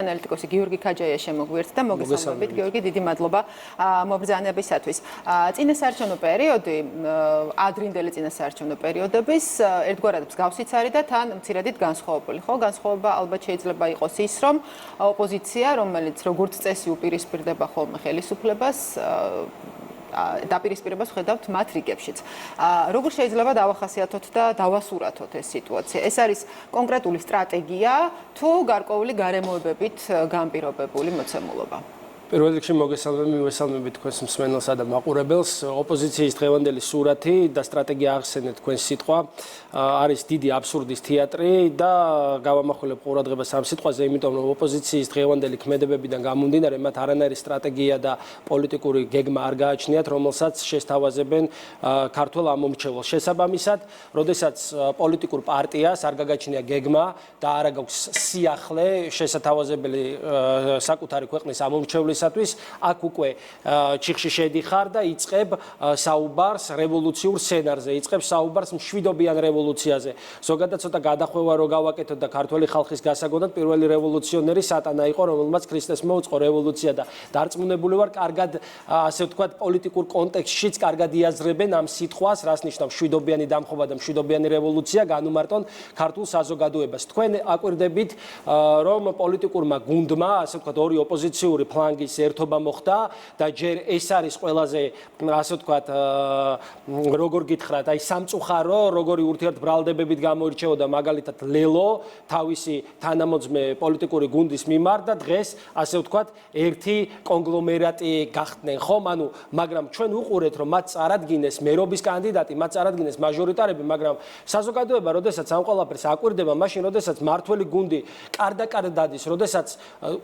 ანალიტიკოსი გიორგი ქაჯაია შემოგვიერთდა და მოგესალმებით გიორგი, დიდი მადლობა მობრძანებისათვის. წინასაარჩევნო პერიოდი, ადრინდელი წინასაარჩევნო პერიოდების ერთგვარად მსგავსიც არის და თან მცირედით განსხვავებული, ხო? განსხვავება ალბათ შეიძლება იყოს ის, რომ ოპოზიცია, რომელიც როგორც წესი უპირისპირდება ხოლმე ხელისუფლებას, დაპირისპირებას ხედავთ მათ რიგებშიც. როგორ შეიძლება დავახასიათოთ და დავასურათოთ ეს სიტუაცია? ეს არის კონკრეტული სტრატეგია თუ გარკვეული გარემოებებით განპირობებული მოცემულობა? პირველ რიგში მოგესალმებით თქვენს მსმენელსა და მაყურებელს. ოპოზიციის დღევანდელი სურათი და სტრატეგია ახსენეთ თქვენს სიტყვა არის დიდი აბსურდის თეატრი და გავამახვილებ ყურადღებას ამ სიტყვაზე, იმიტომ რომ ოპოზიციის დღევანდელი ქმედებებიდან გამომდინარე მათ არანაირი სტრატეგია და პოლიტიკური გეგმა არ გააჩნიათ, რომელსაც შესთავაზებენ ქართულ ამომრჩეველს. შესაბამისად, როდესაც პოლიტიკურ პარტიას არ გაგაჩნია გეგმა და არ აქვს სიახლე შესათავაზებელი საკუთარი ქვეყნის ამომრჩევლის აქ უკვე ჩიხში შედიხარ და იწყებ საუბარს რევოლუციურ სცენარზე, იწყებ საუბარს მშვიდობიან რევოლუციაზე. ზოგადად ცოტა გადახვევა რო გავაკეთოთ და ქართველი ხალხის გასაგონად პირველი რევოლუციონერი სატანა იყო, რომელმაც ქრისტეს მოუწყო რევოლუცია და დარწმუნებული ვარ, კარგად ასე ვთქვათ, პოლიტიკურ კონტექსტშიც კარგად იაზრებენ ამ სიტყვას, რას ნიშნავს მშვიდობიანი დამხობა და მშვიდობიანი რევოლუცია განუმარტონ ქართულ საზოგადოებას. თქვენ აკვირდებით, რომ პოლიტიკურმა გუნდმა, ასე ვთქვათ, ორი ოპოზიციური ფლანგის ერთობა მოხდა და ჯერ ეს არის ყველაზე ასე ვთქვათ როგორ გითხრათ, აი სამწუხარო, როგორი ურთიერთბრალდებებით გამოირჩეოდა მაგალითად ლელო თავისი თანამოძმე პოლიტიკური გუნდის მიმართ და დღეს ასე ვთქვათ ერთი კონგლომერატი გახდნენ, ხომ? ანუ მაგრამ ჩვენ უყურეთ, რომ მათ წარადგინეს მერობის კანდიდატი, მათ წარადგინეს მაჟორიტარები, მაგრამ საზოგადოება, როდესაც ამ ყველაფერს აკვირდება, მაშინ როდესაც მართველი გუნდი კარდაკარ დადის, როდესაც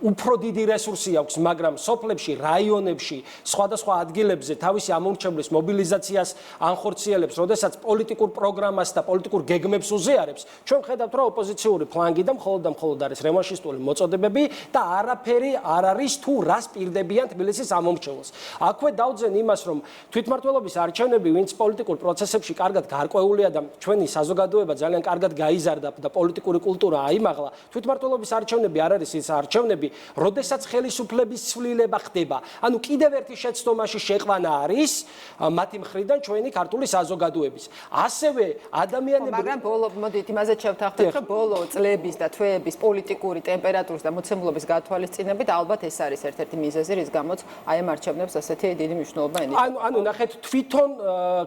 უფრო დიდი რესურსი აქვს, მაგრამ სოფლებში, რაიონებში, სხვადასხვა ადგილებზე თავისი ამომრჩევლის მობილიზაციას ანხორციელებს, როდესაც პოლიტიკურ პროგრამას და პოლიტიკურ გეგმებს უზიარებს, ჩვენ ხედავთ, რომ ოპოზიციური ფლანგი და მხოლოდ არის რევანშისტული მოწოდებები და არაფერი არ არის თუ რას პირდებიან თბილისის ამომრჩეველს. აქვე დავძენ იმას, რომ თვითმმართველობის არჩევნები, ვინც პოლიტიკურ პროცესებში კარგად გარკვეულია და ჩვენი საზოგადოება ძალიან კარგად გაიზარდა და პოლიტიკური კულტურა აიმაღლა, თვითმმართველობის არჩევნები არ არის ის არჩევნები, როდესაც ხელისუფლების ცვლილება ხდება. ანუ კიდევ ერთი შეცდომაში შეყვანა არის მათი მხრიდან ჩვენი ქართული საზოგადოების. ასევე ადამიანები მაგრამ მოდით იმაზე შევთანხმდეთ, რომ ბოლო წლების და თვეების პოლიტიკური ტემპერატურის და მოცემულობის გათვალისწინებით ალბათ ეს არის ერთ-ერთი მიზეზი, რის გამოც აი ამ არჩევნებს ასეთი დიდი მნიშვნელობა ენიჭება. ანუ ნახეთ, თვითონ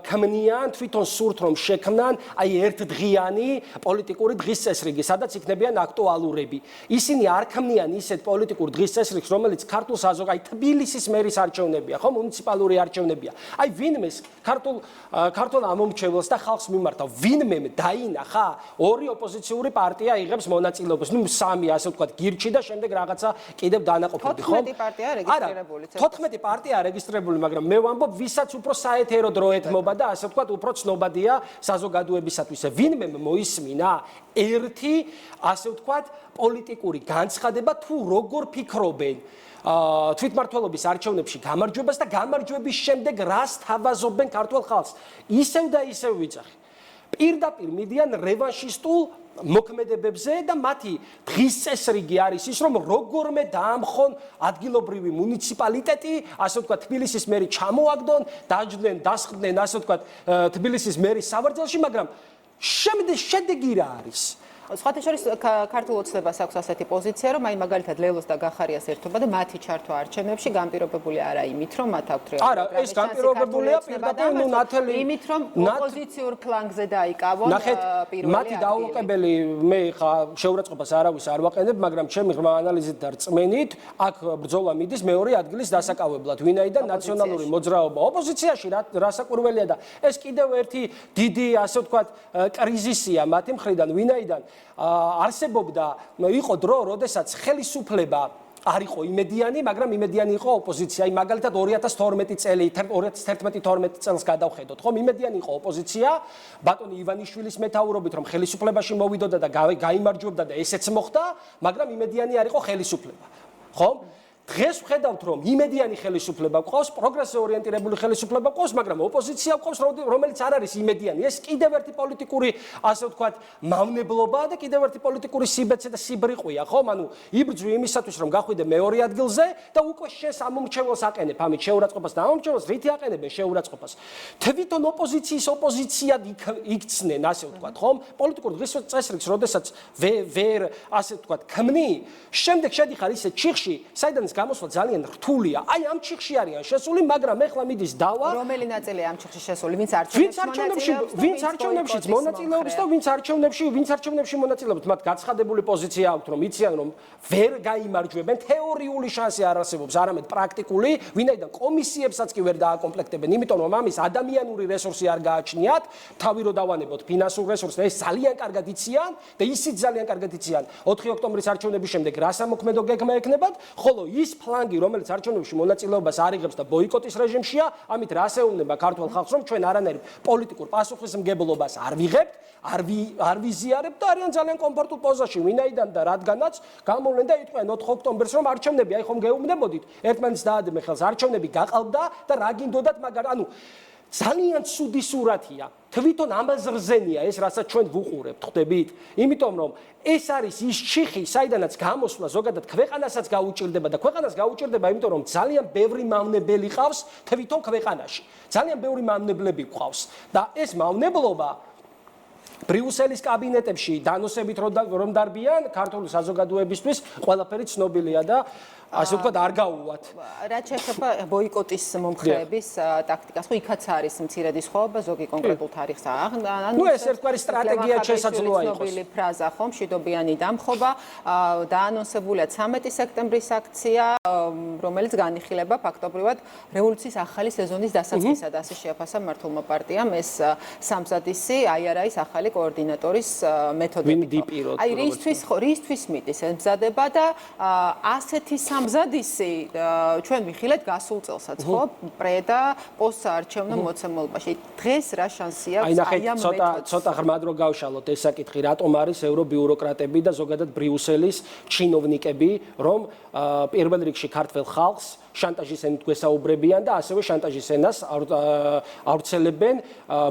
ქმნიან, თვითონ სურთ რომ შექმნან აი ერთდღიანი პოლიტიკური დღის წესრიგი, სადაც იქნებიან აქტუალურები. ისინი არ ქმნიან ისეთ პოლიტიკურ დღის წესრიგს, რომელიც ქართულ აი თბილისის მერის არჩევნებია, ხო, მუნიციპალური არჩევნებია. აი ვინმეს ქართულ ამომრჩეველს და ხალხს მიმართა, ვინმემ დაინახა ორი ოპოზიციური პარტია იღებს მონაწილეობას, ნუ სამი ასე ვთქვათ, გირჩი და შემდეგ რაღაცა კიდევ დანაყოფები, ხო? 14 პარტია რეგისტრირებული. 14 პარტია რეგისტრირებული, მაგრამ მე ვამბობ, ვისაც უფრო საეთერო დრო ეთმობა და ასე ვთქვათ, უფრო ცნობადია საზოგადოებისათვის. ვინმემ მოისმინა ერთი ასე ვთქვათ, პოლიტიკური განცხადება თუ როგორ ფიქრობენ თვითმმართველობის არჩევნებში გამარჯვებას და გამარჯვების შემდეგ რას თავაზობენ ქართულ ხალხს. ისევ და ისევ ვიძახი. პირდაპირ მიდიან რევანშისტულ მოქმედებებზე და მათი დღის წესრიგი არის ის, რომ როგორმე დაამხონ ადგილობრივი მუნიციპალიტეტი, ასე ვთქვათ, თბილისის მერი ჩამოაგდონ, დაჯდნენ, დასხდნენ, ასე ვთქვათ, თბილისის მერის სავარძელში, მაგრამ შედეგი რა არის? სხვათა შორის ქართულ ოცნებას აქვს ასეთი პოზიცია, რომ აი მაგალითად ლელოს და გახარიას ერთობა და მათი ჩართვა არჩევნებში განპირობებულია არა იმით, რომ მათ აქვთ რეალური. არა, ეს განპირობებულია პირდაპირ ნათელი იმით, რომ ოპოზიციურ ფლანგზე დაიკავონ პირველი. მათი დაუყებელი მე ხა შეურაცხყოფას არავის არ ვაყენებ, მაგრამ ჩემი ღრმა ანალიზით და რწმენით, აქ ბრძოლა მიდის მეორე ადგილის დასაკავებლად. ვინაიდან ნაციონალური მოძრაობა ოპოზიციაში რასაკვირველია და ეს კიდევ ერთი დიდი ასე ვთქვათ კრიზისია მათი მხრიდან, ვინაიდან არსებობდა იყო დრო, როდესაც ხელისუფლება არ იყო იმედიანი, მაგრამ იმედიანი იყო ოპოზიცია. აი მაგალითად 2012 წელი, 2011-12 წელს გადავხედოთ, ხომ? იმედიანი იყო ოპოზიცია, ბატონი ივანიშვილის მეთაურობით, რომ ხელისუფლებაში მოვიდოდა და გაიმარჯვებდა და ესეც მოხდა, მაგრამ იმედიანი არ იყო ხელისუფლება. ხომ? დღეს ვხედავთ, რომ იმედიანი ხელისუფლება გვყავს, პროგრესზე ორიენტირებული ხელისუფლება გვყავს, მაგრამ ოპოზიცია გვყავს, რომელიც არ არის იმედიანი. ეს კიდევ ერთი პოლიტიკური, ასე ვთქვათ, მავნებლობაა და კიდევ ერთი პოლიტიკური სიბეცე და სიბრიყვია, ხომ? ანუ იბრძვი იმისათვის, რომ გახვიდე მეორე ადგილზე და უკვე შენს ამომრჩეველს აყენებ, ამით შეურაცხყოფას და ამომრჩეველს რითი აყენებენ შეურაცხყოფას. თვითონ ოპოზიციის ოპოზიციად იქცნენ, ასე ვთქვათ, ხომ? პოლიტიკურ წესრიგს, როდესაც ვერ, ასე ვთქვათ, ქმნი, შემდეგ შედიხარ ისეთ ჩიხში, საიდანაც გამოსვლა ძალიან რთულია. აი ამ ჩიხში არიან შესული, მაგრამ ეხლა მიდის დავა. რომელი ნაწილია ამ ჩიხში შესული? ვინც არჩევნებშიც მონაწილეობს და ვინც არჩევნებში მონაწილეობს, მათ გაცხადებული პოზიცია აქვთ, რომ იციან, რომ ვერ გაიმარჯვებენ, თეორიული შანსი არ არსებობს, არამედ პრაქტიკული, ვინაიდან კომისიებსაც კი ვერ დააკომპლექტებენ, იმიტომ რომ ამის ადამიანური რესურსი არ გააჩნიათ, თავი რო დავანებოთ ფინანსურ რესურსს, ეს ძალიან კარგად იციან და ისიც ძალიან კარგად იციან 4 ოქტომბრის არჩევნების შემდეგ რა სამოქმედო გეგმა ექნებათ, ხოლო ის ფლანგი, რომელიც არჩევნებში მონაწილეობას არ იღებს და ბოიკოტის რეჟიმშია, ამით რას ეუბნება ქართულ ხალხს, რომ ჩვენ არანაირ პოლიტიკურ პასუხისმგებლობას არ ვიღებთ, არ ვიზიარებთ და არიან ძალიან კომფორტულ პოზაში, ვინაიდან და რადგანაც გამოვლენ და იტყვიან 4 ოქტომბერს, რომ არჩევნები, აი ხომ გეუბნებოდით, ერთმანეთს დაადებენ ხელს, არჩევნები გაყალბდა და რა გინდოდათ, მაგრამ ანუ ძალიან ცუდი სურათია. თვითონ ამაზრზენია ეს, რასაც ჩვენ ვუყურებთ, ხვდებით? იმიტომ რომ ეს არის ის ჩიხი, საიდანაც გამოსვლა ზოგადად ქვეყანასაც გაუჭირდება და ქვეყანას გაუჭირდება, იმიტომ რომ ძალიან ბევრი მავნებელი ყავს თვითონ ქვეყანაში. ძალიან ბევრი მავნებლები ყავს და ეს მავნებლობა ბრიუსელის კაბინეტებში დანოსებით რომ დარბიან ქართული საზოგადოებისთვის ყველაფერი ცნობილია და ასე ვთქვათ არ გაუვათ. რაც შეეხება ბოიკოტის მომხრეების ტაქტიკას, ხო იქაც არის მცირედი სხვაობა, ზოგი კონკრეტულ თარიღს აღნიშნავს. ნუ ეს ერთგვარი სტრატეგია შესაძლოა იყოს. ცნობილი ფრაზა, ხო, მშვიდობიანი დამხობა, დაანონსებულია 13 სექტემბრის აქცია, რომელიც განიხილება ფაქტობრივად რევოლუციის ახალი სეზონის დასაწყისად, ასე შეაფასა მართლმა პარტიამ ეს სამზადისი აიარაის ახალი კოორდინატორის მეთოდებით. აი რისთვის მიდის ეს მზადება და ასეთი სამზადისი ჩვენ ვიხილეთ გასულ წელსაც, ხო? პრე და პოსტსაარჩევნო მოცემულობაში. დღეს რა შანსი აქვს აი ამ მეთოდს? ცოტა ღრმად რო გავშალოთ ეს საკითხი, რატომ არის ევრობიუროკრატები და ზოგადად ბრიუსელის ჩინოვნიკები, რომ პირველ რიგში ქართველ ხალხს შანტაჟის ენით გვესაუბრებიან და ასევე შანტაჟის ენას ავრცელებენ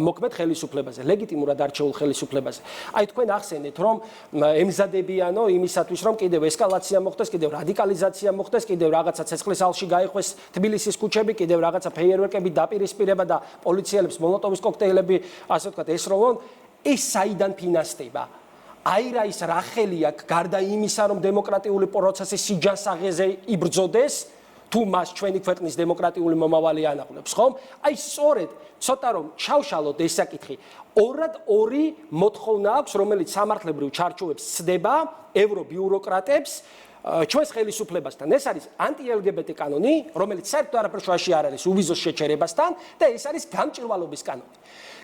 მოქმედ ხელისუფლებაზე, ლეგიტიმურად არჩეულ ხელისუფლებაზე. აი თქვენ ახსენეთ, რომ ემზადებიანო იმისათვის, რომ კიდევ ესკალაცია მოხდეს, კიდევ რადიკალიზაცია მოხდეს, კიდევ რაღაცა ცეცხლის ალში გაიხვეს თბილისის ქუჩები, კიდევ რაღაცა ფეიერვერკები დაპირისპირება და პოლიციელებს მოლოტოვის კოქტეილები, ასე ვთქვათ, ესროლონ, ეს საიდან ფინანსდება? აი რა ის რა ხელი აქვს გარდა იმისა, რომ დემოკრატიული პროცესი სიჯანსაღეზე იბრძოდეს, თუ მას ჩვენი ქვეყნის დემოკრატიული მომავალი ანაღლებს, ხომ? აი სწორედ ცოტა რომ ჩავშალოთ ეს საკითხი, ორი მოთხოვნა აქვს, რომელიც სამართლებრივ ჩარჩოებს ცდება ევრობიუროკრატებს ჩვენს ხელისუფლებასთან. ეს არის ანტი-LGBT კანონი, რომელიც საერთოდ არაფერ შუაში არ არის უვიზოს შეჩერებასთან და ეს არის გამჭვირვალობის კანონი.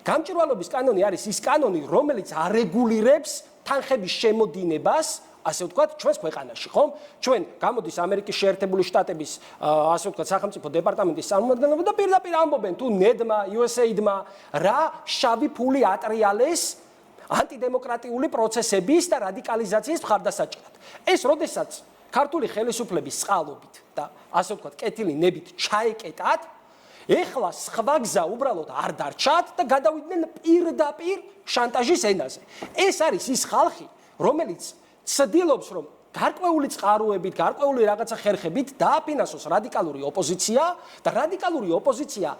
გამჭვირვალობის კანონი არის ის კანონი, რომელიც არეგულირებს თანხების შემოდინებას, ასე ვთქვათ, ჩვენს ქვეყანაში, ხომ? ჩვენ გამოდის ამერიკის შეერთებული შტატების, ასე ვთქვათ, სახელმწიფო დეპარტამენტის წარმომადგენლები და პირდაპირ ამბობენ, თუ ნედმა, USAID-მა რა შავი ფული ატრიალეს ანტიდემოკრატიული პროცესების და რადიკალიზაციის მხარდასაჭერად. ეს როდესაც ქართული ხელისუფლების წყალობით და ასე ვთქვათ, კეთილი ნებით ჩაეკეტათ, ეხლა სხვა გზა უბრალოდ არ დარჩათ და გადავიდნენ პირდაპირ შანტაჟის ენაზე. ეს არის ის ხალხი, რომელიც ცდილობს, რომ გარკვეული წყაროებით, გარკვეული რაღაცა ხერხებით დააფინანსოს რადიკალური ოპოზიცია და რადიკალური ოპოზიცია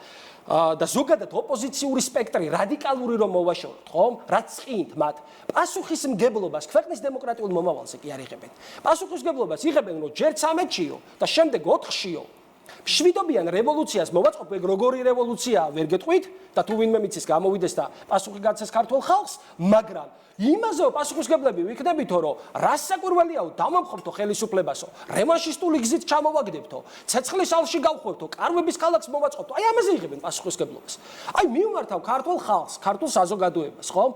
და ზოგადად ოპოზიციური სპექტრი რადიკალური რომ მოვაშოროთ, ხომ? რაც წინთ მათ პასუხისმგებლობას ქვეყნის დემოკრატიულ მომავალზე კი არ იღებენ. პასუხისმგებლობას იღებენ, რომ ჯერ 13-იო და შემდეგ 4-იო მშვიდობიან რევოლუციას მოვაწყობ, ეგ როგორი რევოლუციაა, ვერ გეტყვით და თუ ვინმე მიცის გამოვიდეს და პასუხი გაცეს ქართულ ხალხს, მაგრამ იმაზე პასუხისმგებლები ვიქნებითო, რომ რას საკვირველიაო დავამხობთო ხელისუფლებასო, რევანშისტული გზით ჩამოვაგდებთო, ცეცხლის ალში გავხვევთო, კარვების ქალაქს მოვაწყობთო, აი ამაზე იღებენ პასუხისმგებლობას. აი მივმართავ ქართულ ხალხს, ქართულ საზოგადოებას, ხომ?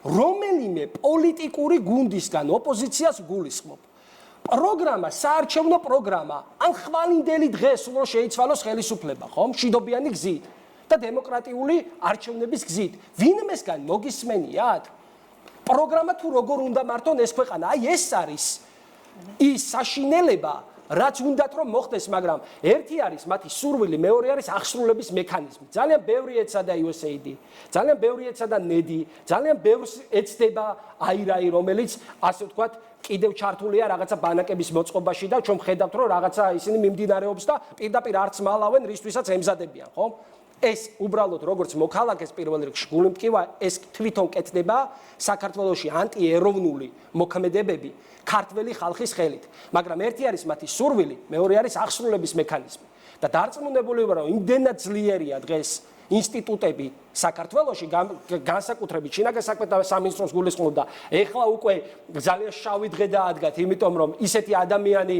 რომელიმე პოლიტიკური გუნდისგან ოპოზიციას გულისხმობ. პროგრამა, საარჩევნო პროგრამა, ან ხვალინდელი დღე სულ შეიცვალოს ხელისუფლება, ხომ? მშვიდობიანი გზით და დემოკრატიული არჩევნების გზით. ვინმესგან მოგისმენიათ? პროგრამა თუ როგორ უნდა მართონ ეს ქვეყანა? აი ეს არის ის საშინელება, რაც უნდათ რომ მოხდეს, მაგრამ ერთი არის მათი სურვილი, მეორე არის აღსრულების მექანიზმი. ძალიან ბევრი ეცადა USAID, ძალიან ბევრი ეცადა NED, ძალიან ბევრს ეცდება IRA, რომელიც ასე ვთქვათ, კიდევ ჩართულია რაღაცა ბანაკების მოწყობაში და ჩვენ ხედავთ რომ რაღაცა ისინი მიმდინარეობს და პირდაპირ არც მალავენ, რისთვისაც ემზადებიან, ხო? ეს უბრალოდ როგორც მოქალაქეს პირველ რიგში გული მტკივა, ეს თვითონ კეთდება საქართველოში ანტიეროვნული მოქმედებები ქართველი ხალხის ხელით. მაგრამ ერთი არის მათი სურვილი, მეორე არის აღსრულების მექანიზმი. და დარწმუნებული ვარ, რომ იმდენად ძლიერია დღეს ინსტიტუტები საქართველოში, განსაკუთრებით შინაგან საქმეთა სამინისტროს გულისხმობდა, ეხლა უკვე ძალიან შავი დღე დაადგათ, იმიტომ რომ ისეთი ადამიანი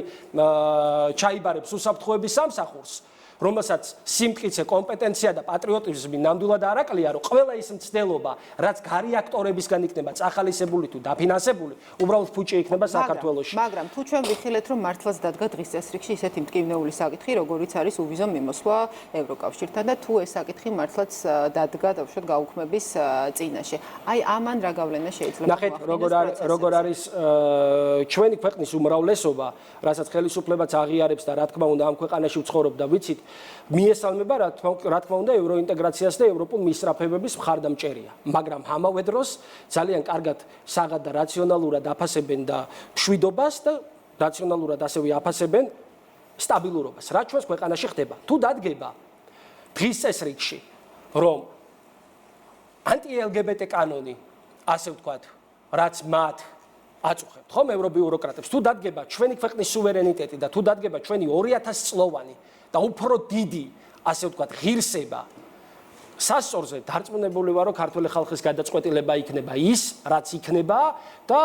ჩაიბარებს უსაფრთხოების სამსახურს, რომელსაც სიმტკიცე, კომპეტენცია და პატრიოტიზმი ნამდვილად არ აკლია, რომ ყველა ის მცდელობა, რაც გარი აქტორებისგან იქნება წახალისებული თუ დაფინანსებული, უბრალოდ ფუჭი იქნება საქართველოში. მაგრამ თუ ჩვენ ვიხილეთ, რომ მართლაც დადგა დღის წესრიგში ისეთი მტკივნეული საკითხი, როგორიც არის უვიზო მიმოსვლა ევროკავშირთან და თუ ეს საკითხი მართლაც დადგა დავუშვათ გაუქმების წინაშე. აი ამან რა გავლენა შეიძლება ნახეთ, როგორ არის ჩვენი ქვეყნის უმრავლესობა, რასაც ხელისუფლებაც აღიარებს და რა თქმა უნდა ამ ქვეყანაში ვცხოვრობ და ვიცით, მიესალმება რა თქმა უნდა ევროინტეგრაციას და ევროპულ მისწრაფებების მხარდამჭერია, მაგრამ ამავე დროს ძალიან კარგად საღად და რაციონალურად აფასებენ და მშვიდობას და რაციონალურად ასევე აფასებენ სტაბილურობას, რაც ჩვენს ქვეყანაში ხდება. თუ დადგება დღის წესრიგში, რომ ანტი-LGBT კანონი, ასე ვთქვათ, რაც მათ აწუხებთ, ხომ ევრობიუროკრატებს, თუ დადგება ჩვენი ქვეყნის სუვერენიტეტი და თუ დადგება ჩვენი 2000 წლოვანი და უფრო დიდი, ასე ვთქვათ, ღირსება სასწორზე დარწმუნებული ვარ, რომ ქართული ხალხის გადაწყვეტილება იქნება ის, რაც იქნება და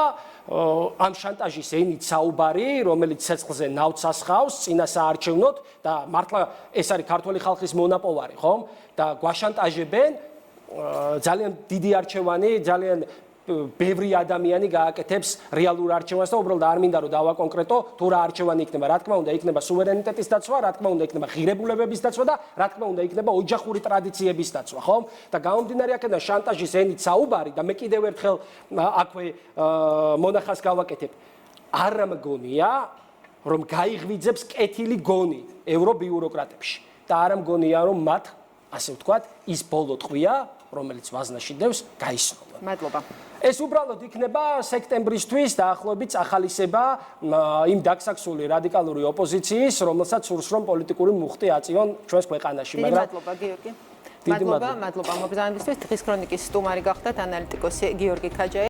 ამ შანტაჟის ენით საუბარი, რომელიც ცეცხლზე ნავთს ასხავს წინასაარჩევნოდ და მართლა ეს არის ქართული ხალხის მონაპოვარი, ხომ? და გვაშანტაჟებენ ძალიან დიდი არჩევანი, ძალიან ბევრი ადამიანი გააკეთებს რეალურ არჩევანს და უბრალოდ არ მინდა რომ დავაკონკრეტო თუ რა არჩევანი იქნება. რა თქმა უნდა, იქნება სუვერენიტეტის დაცვა, რა თქმა უნდა, იქნება ღირებულებების დაცვა და რა თქმა უნდა, იქნება ოჯახური ტრადიციების დაცვა, ხომ? და გამომდინარე აქედან შანტაჟის ენით საუბარი და მე კიდევ ერთხელ აქვე მონახას გავაკეთებ. არ მგონია, რომ გაიღვიძებს კეთილი გონი ევრობიუროკრატებში და არ მგონია, რომ მათ, ასე ვთქვათ, ის ბოლო ტყვია, რომელიც ვაზნაში დევს, გაისროლონ. მადლობა. ეს უბრალოდ იქნება სექტემბრისთვის დაახლოებით ახალისება იმ დაგსაქსული რადიკალური ოპოზიციის, რომელსაც სურს რომ პოლიტიკური მუხტი აწიონ ჩვენს ქვეყანაში, მაგრამ მადლობა გიორგი. მადლობა მობრძანებისთვის. დღის ქრონიკის სტუმარი გახდათ ანალიტიკოსი გიორგი ქაჯაია.